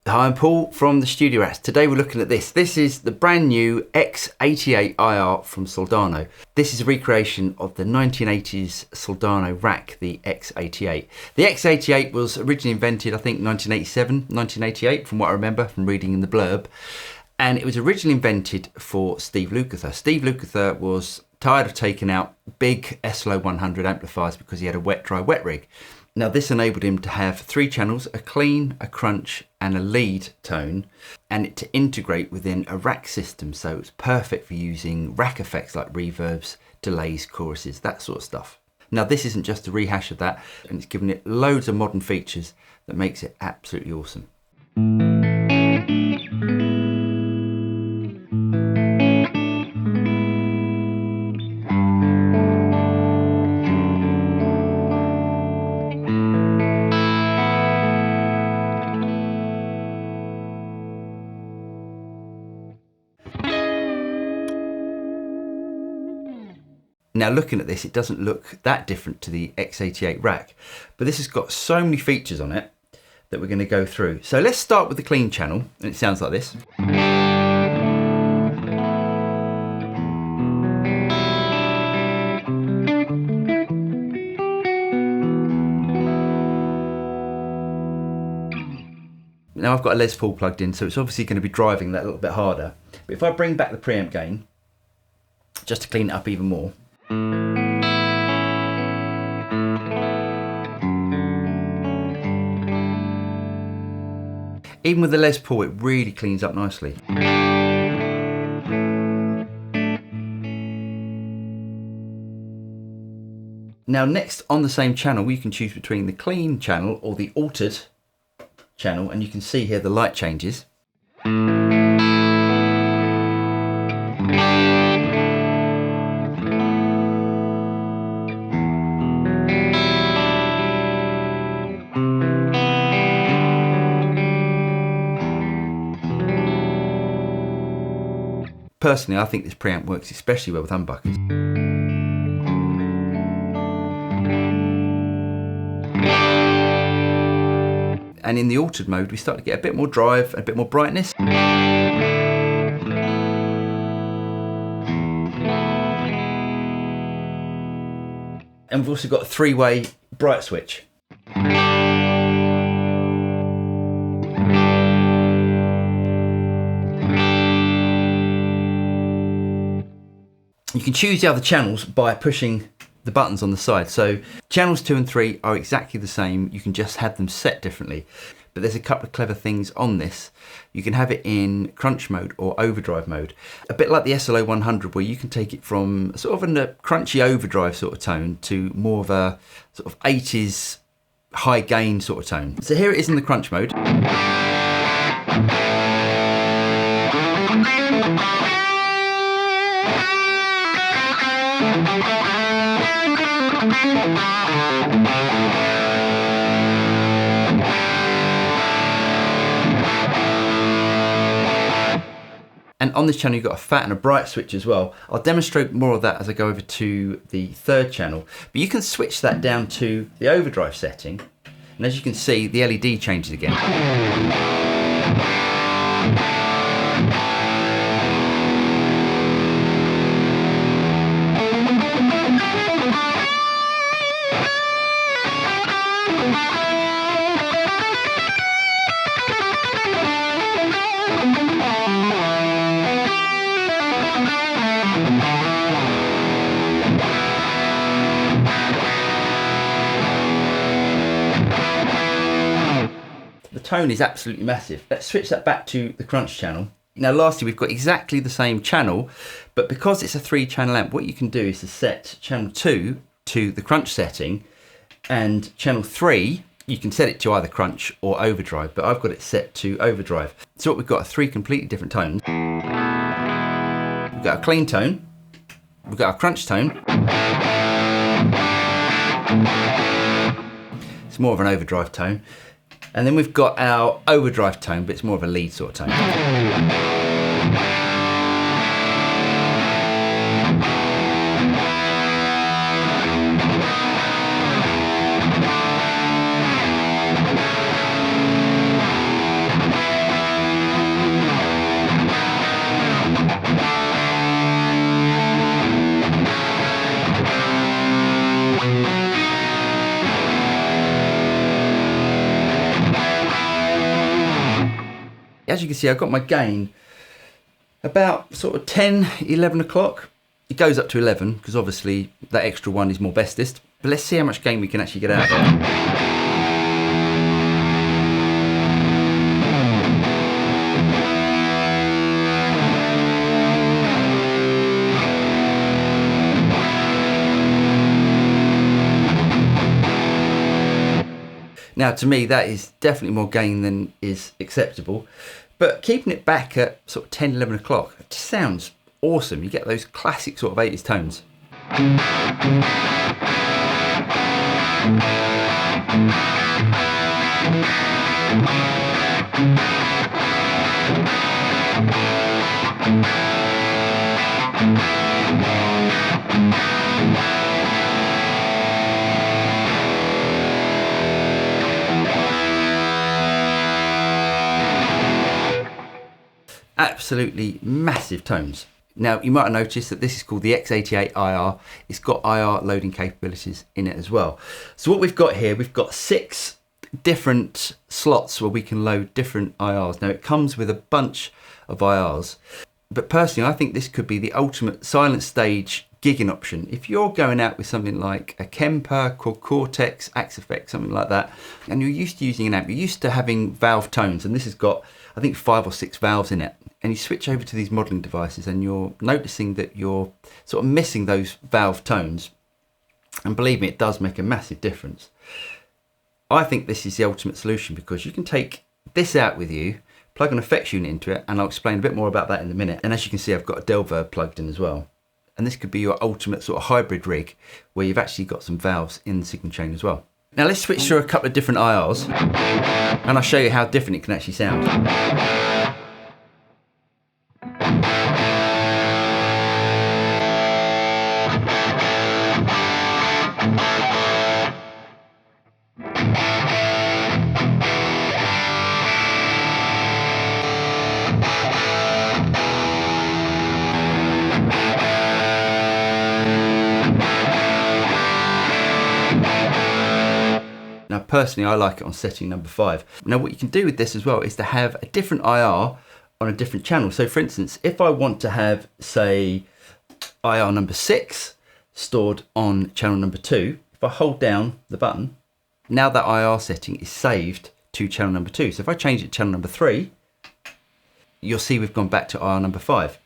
Hi, I'm Paul from the Studio Rats. Today we're looking at this. This is the brand new X88IR from Soldano. This is a recreation of the 1980s Soldano Rack, the X88. The X88 was originally invented, I think, 1987, 1988, from what I remember from reading in the blurb. And it was originally invented for Steve Lukather. Steve Lukather was tired of taking out big SLO 100 amplifiers because he had a wet-dry wet rig. Now this enabled him to have 3 channels, a clean, a crunch and a lead tone, and it to integrate within a rack system, so it's perfect for using rack effects like reverbs, delays, choruses, that sort of stuff. Now this isn't just a rehash of that, and it's given it loads of modern features that makes it absolutely awesome. Now looking at this, it doesn't look that different to the X88 Rack, but this has got so many features on it that we're going to go through. So let's start with the clean channel, and it sounds like this. Now I've got a Les Paul plugged in, so it's obviously going to be driving that a little bit harder. But if I bring back the preamp gain, just to clean it up even more. Even with the Les Paul, it really cleans up nicely. Now next on the same channel, we can choose between the clean channel or the altered channel, and you can see here the light changes. Personally, I think this preamp works especially well with humbuckers. And in the altered mode, we start to get a bit more drive and a bit more brightness. And we've also got a 3-way bright switch. You can choose the other channels by pushing the buttons on the side. So channels 2 and 3 are exactly the same. You can just have them set differently. But there's a couple of clever things on this. You can have it in crunch mode or overdrive mode. A bit like the SLO 100, where you can take it from sort of a crunchy overdrive sort of tone to more of a sort of 80s high gain sort of tone. So here it is in the crunch mode. And on this channel you've got a fat and a bright switch as well. I'll demonstrate more of that as I go over to the third channel, but you can switch that down to the overdrive setting, and as you can see the LED changes again. The tone is absolutely massive. Let's switch that back to the crunch channel. Now lastly, we've got exactly the same channel, but because it's a 3-channel amp, what you can do is to set channel 2 to the crunch setting, and channel 3, you can set it to either crunch or overdrive, but I've got it set to overdrive. So what we've got are 3 completely different tones. We've got a clean tone, we've got a crunch tone, it's more of an overdrive tone, and then we've got our overdrive tone, but it's more of a lead sort of tone. As you can see, I've got my gain about sort of 10, 11 o'clock. It goes up to 11 because obviously that extra one is more bestest. But let's see how much gain we can actually get out of it. Now to me that is definitely more gain than is acceptable, but keeping it back at sort of 10, 11 o'clock, it just sounds awesome. You get those classic sort of 80s tones. Absolutely massive tones. Now you might have noticed that this is called the X88IR. It's got IR loading capabilities in it as well. So what we've got here, we've got 6 different slots where we can load different IRs. Now it comes with a bunch of IRs, but personally I think this could be the ultimate silent stage gigging option. If you're going out with something like a Kemper, Cortex, Axe Effect, something like that, and you're used to using an amp, you're used to having valve tones, and this has got I think 5 or 6 valves in it, and you switch over to these modelling devices and you're noticing that you're sort of missing those valve tones, and believe me, it does make a massive difference. I think this is the ultimate solution because you can take this out with you, plug an effects unit into it, and I'll explain a bit more about that in a minute. And as you can see, I've got a Delver plugged in as well, and this could be your ultimate sort of hybrid rig where you've actually got some valves in the signal chain as well. Now let's switch through a couple of different IRs and I'll show you how different it can actually sound. Now personally I like it on setting number 5. Now what you can do with this as well is to have a different IR on a different channel. So for instance, if I want to have, say, IR number 6 stored on channel number 2, if I hold down the button, now that IR setting is saved to channel number 2. So if I change it to channel number 3, you'll see we've gone back to IR number 5.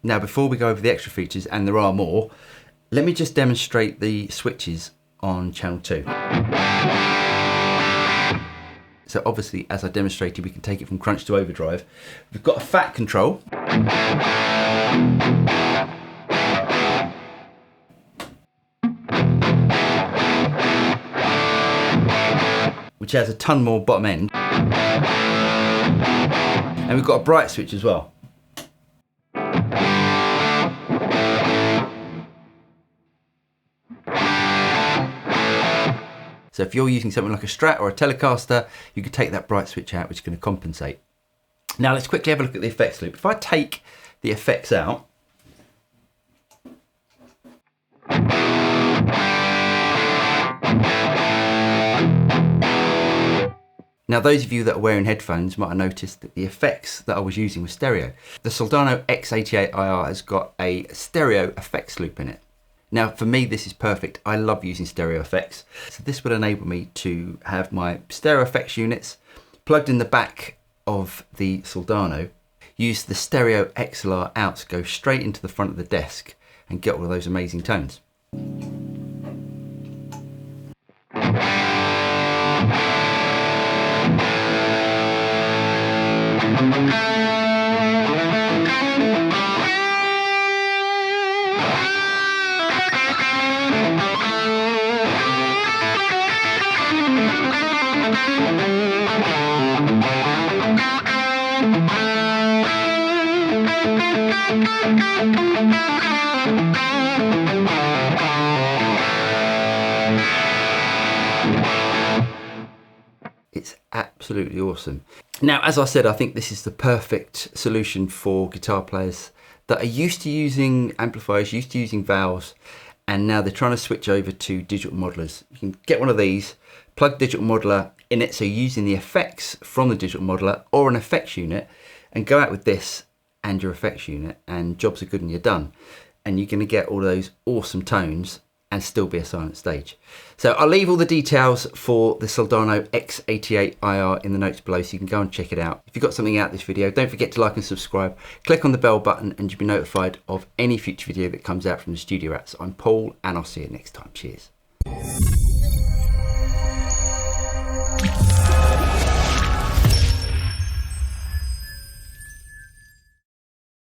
Now before we go over the extra features, and there are more, let me just demonstrate the switches on channel 2. So obviously, as I demonstrated, we can take it from crunch to overdrive. We've got a fat control. Which has a ton more bottom end. And we've got a bright switch as well. So if you're using something like a Strat or a Telecaster, you could take that bright switch out, which is going to compensate. Now let's quickly have a look at the effects loop. If I take the effects out, now those of you that are wearing headphones might have noticed that the effects that I was using were stereo. The Soldano X88IR has got a stereo effects loop in it. Now for me this is perfect. I love using stereo effects. So this would enable me to have my stereo effects units plugged in the back of the Soldano, use the stereo XLR outs, go straight into the front of the desk and get all of those amazing tones. It's absolutely awesome. Now, as I said, I think this is the perfect solution for guitar players that are used to using amplifiers, used to using valves, and now they're trying to switch over to digital modelers. You can get one of these, plug digital modeler in it, so you're using the effects from the digital modeler or an effects unit, and go out with this and your effects unit, and jobs are good and you're done. And you're going to get all those awesome tones and still be a silent stage. So I'll leave all the details for the Soldano X88IR in the notes below, so you can go and check it out. If you got something out of this video, don't forget to like and subscribe. Click on the bell button and you'll be notified of any future video that comes out from the Studio Rats. I'm Paul and I'll see you next time. Cheers.